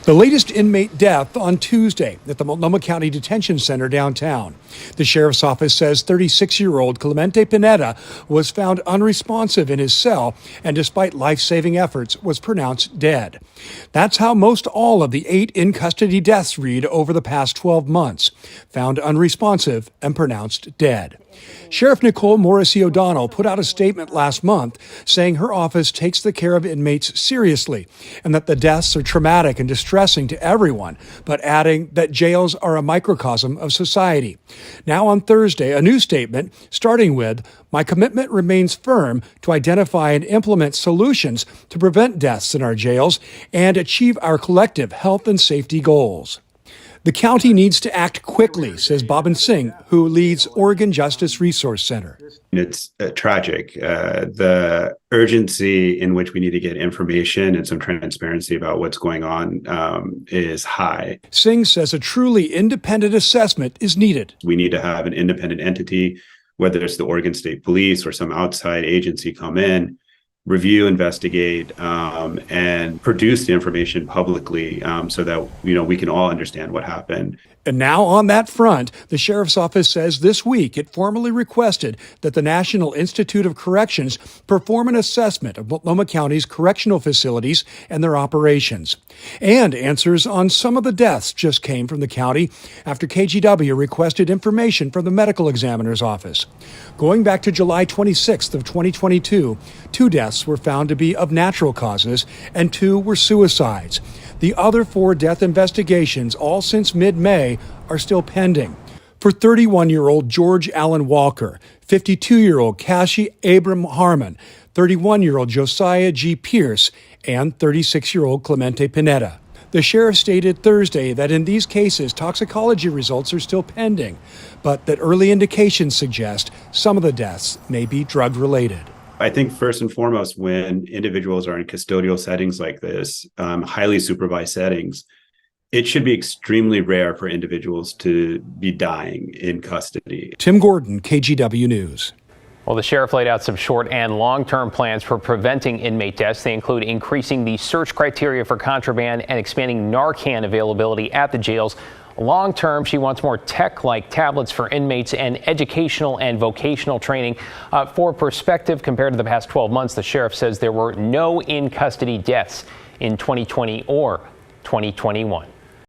The latest inmate death on Tuesday at the Multnomah County Detention Center downtown. The sheriff's office says 36-year-old Clemente Pineda was found unresponsive in his cell and, despite life-saving efforts, was pronounced dead. That's how most all of the 8 in-custody deaths read over the past 12 months, found unresponsive and pronounced dead. Sheriff Nicole Morrissey O'Donnell put out a statement last month saying her office takes the care of inmates seriously and that the deaths are traumatic and distressing to everyone, but adding that jails are a microcosm of society. Now on Thursday, a new statement starting with, "My commitment remains firm to identify and implement solutions to prevent deaths in our jails and achieve our collective health and safety goals." The county needs to act quickly, says Bobbin Singh, who leads Oregon Justice Resource Center. It's tragic. The urgency in which we need to get information and some transparency about what's going on is high. Singh says a truly independent assessment is needed. We need to have an independent entity, whether it's the Oregon State Police or some outside agency, come in, review, investigate, and produce the information publicly so that we can all understand what happened. And now on that front, the sheriff's office says this week it formally requested that the National Institute of Corrections perform an assessment of Multnomah County's correctional facilities and their operations. And answers on some of the deaths just came from the county after KGW requested information from the medical examiner's office. Going back to July 26th of 2022, 2 deaths were found to be of natural causes and 2 were suicides. The other 4 death investigations, all since mid-May, are still pending. For 31-year-old George Allen Walker, 52-year-old Cassie Abram Harmon, 31-year-old Josiah G. Pierce, and 36-year-old Clemente Pineda. The sheriff stated Thursday that in these cases, toxicology results are still pending, but that early indications suggest some of the deaths may be drug-related. I think first and foremost, when individuals are in custodial settings like this, highly supervised settings, it should be extremely rare for individuals to be dying in custody. Tim Gordon, KGW News. Well, the sheriff laid out some short and long-term plans for preventing inmate deaths. They include increasing the search criteria for contraband and expanding Narcan availability at the jails. Long-term, she wants more tech-like tablets for inmates and educational and vocational training. For perspective, compared to the past 12 months, the sheriff says there were no in-custody deaths in 2020 or 2021.